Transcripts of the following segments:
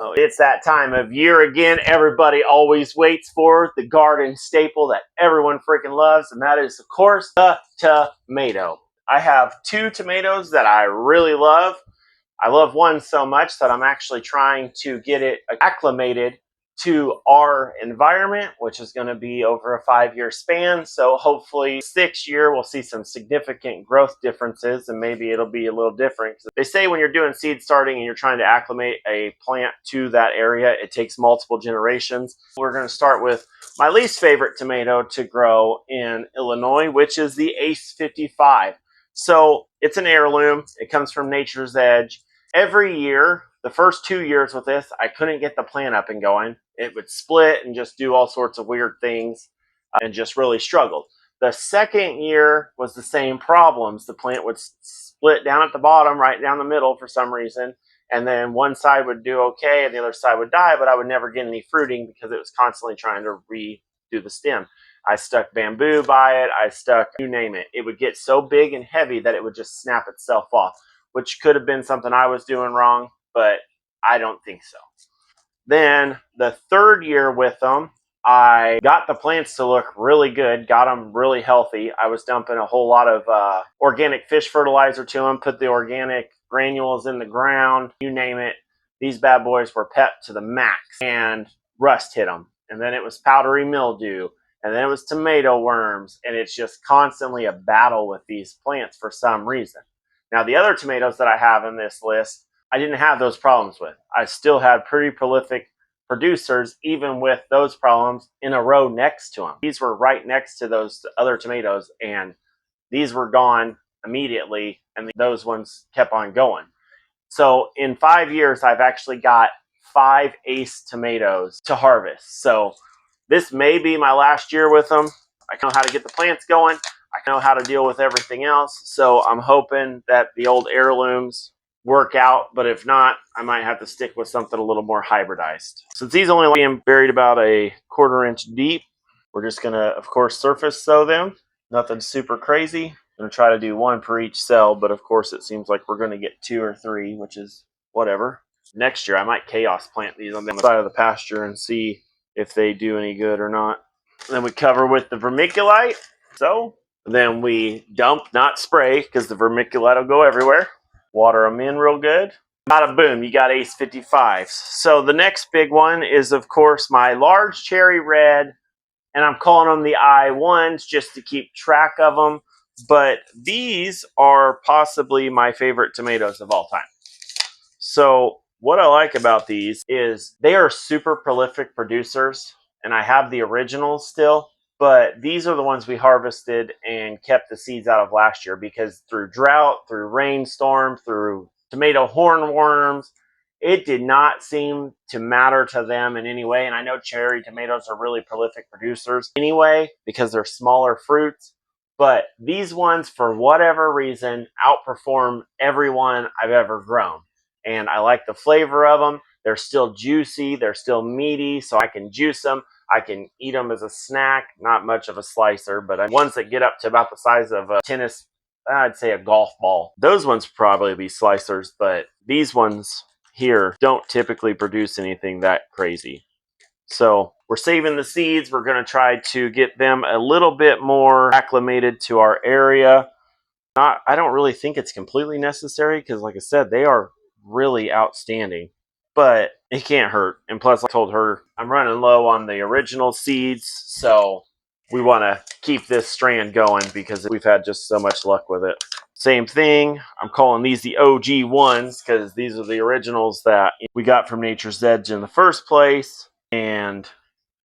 Oh, it's that time of year again. Everybody always waits for the garden staple that everyone freaking loves, and that is, of course, the tomato. I have two tomatoes that I really love. I love one so much that I'm actually trying to get it acclimated to our environment, which is going to be over a 5-year span. So hopefully 6th year we'll see some significant growth differences, and maybe it'll be a little different. They say when you're doing seed starting and you're trying to acclimate a plant to that area, it takes multiple generations. We're going to start with my least favorite tomato to grow in Illinois, which is the Ace 55. So it's an heirloom. It comes from Nature's Edge. Every year, the first 2 years with this, I couldn't get the plant up and going. It would split and just do all sorts of weird things and just really struggled. The second year was the same problems. The plant would split down at the bottom, right down the middle for some reason. And then one side would do okay and the other side would die, but I would never get any fruiting because it was constantly trying to redo the stem. I stuck bamboo by it. I stuck, you name it. It would get so big and heavy that it would just snap itself off, which could have been something I was doing wrong, but I don't think so. Then the third year with them, I got the plants to look really good, got them really healthy. I was dumping a whole lot of organic fish fertilizer to them, put the organic granules in the ground, you name it. These bad boys were pepped to the max, and rust hit them. And then it was powdery mildew, and then it was tomato worms, and it's just constantly a battle with these plants for some reason. Now, the other tomatoes that I have in this list, I didn't have those problems with. I still had pretty prolific producers, even with those problems, in a row next to them. These were right next to those other tomatoes, and these were gone immediately, and those ones kept on going. So in 5 years, I've actually got 5 ace tomatoes to harvest. So this may be my last year with them. I know how to get the plants going. I know how to deal with everything else. So I'm hoping that the old heirlooms work out, but if not, I might have to stick with something a little more hybridized. Since these only being buried about a 1/4 inch deep, we're just gonna, of course, surface sow them. Nothing super crazy. I'm gonna try to do 1 per each cell, but of course it seems like we're gonna get 2 or 3, which is whatever. Next year I might chaos plant these on the side of the pasture and see if they do any good or not. Then we cover with the vermiculite. So then we dump, not spray, because the vermiculite will go everywhere. Water them in real good. Bada boom, you got Ace 55s. So the next big one is, of course, my large cherry red, and I'm calling them the I1s just to keep track of them. But these are possibly my favorite tomatoes of all time. So what I like about these is they are super prolific producers, and I have the originals still. But these are the ones we harvested and kept the seeds out of last year because through drought, through rainstorm, through tomato hornworms, it did not seem to matter to them in any way. And I know cherry tomatoes are really prolific producers anyway because they're smaller fruits. But these ones, for whatever reason, outperform every one I've ever grown. And I like the flavor of them. They're still juicy. They're still meaty, so I can juice them. I can eat them as a snack, not much of a slicer, but ones that get up to about the size of a tennis, I'd say a golf ball. Those ones probably be slicers, but these ones here don't typically produce anything that crazy. So we're saving the seeds. We're going to try to get them a little bit more acclimated to our area. I don't really think it's completely necessary because, like I said, they are really outstanding. But it can't hurt. And plus, I told her I'm running low on the original seeds, so we want to keep this strand going because we've had just so much luck with it. Same thing, I'm calling these the OG ones because these are the originals that we got from Nature's Edge in the first place, and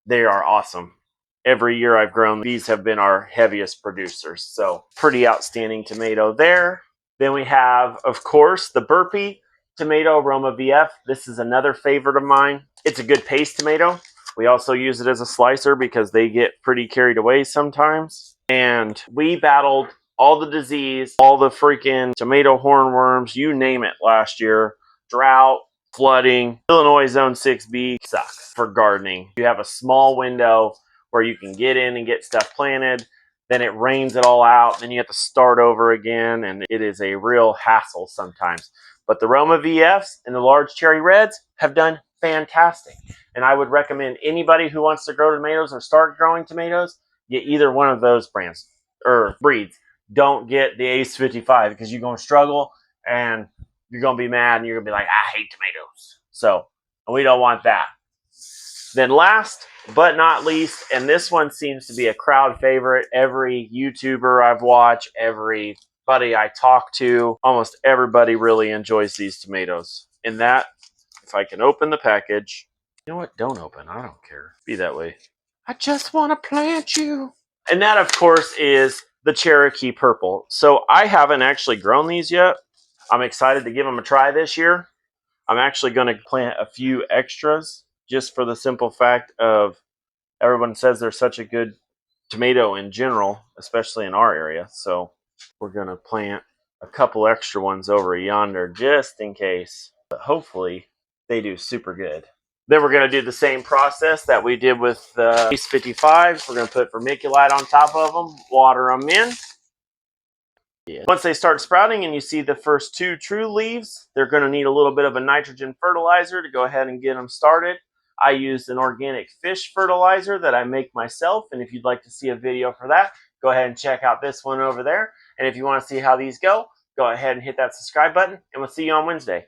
they are awesome. Every year I've grown, these have been our heaviest producers, so pretty outstanding tomato there. Then we have, of course, the Burpee tomato, Roma VF. This is another favorite of mine. It's a good paste tomato. We also use it as a slicer because they get pretty carried away sometimes. And we battled all the disease, all the freaking tomato hornworms, you name it last year. Drought, flooding. Illinois Zone 6B sucks for gardening. You have a small window where you can get in and get stuff planted. Then it rains it all out. Then you have to start over again. And it is a real hassle sometimes. But the Roma VFs and the large cherry reds have done fantastic. And I would recommend anybody who wants to grow tomatoes or start growing tomatoes, get either one of those brands or breeds. Don't get the Ace 55 because you're going to struggle and you're going to be mad and you're going to be like, I hate tomatoes. So we don't want that. Then last but not least, and this one seems to be a crowd favorite. Every YouTuber I've watched, everybody I talk to, almost everybody really enjoys these tomatoes. And that, if I can open the package, you know what? Don't open. I don't care. Be that way. I just want to plant you. And that, of course, is the Cherokee Purple. So I haven't actually grown these yet. I'm excited to give them a try this year. I'm actually going to plant a few extras just for the simple fact of everyone says they're such a good tomato in general, especially in our area. So we're going to plant a couple extra ones over yonder just in case. But hopefully they do super good. Then we're going to do the same process that we did with the Ace 55s. We're going to put vermiculite on top of them, water them in. Yeah. Once they start sprouting and you see the first two true leaves, they're going to need a little bit of a nitrogen fertilizer to go ahead and get them started. I used an organic fish fertilizer that I make myself, and if you'd like to see a video for that, go ahead and check out this one over there. And if you want to see how these go ahead and hit that subscribe button, and we'll see you on Wednesday.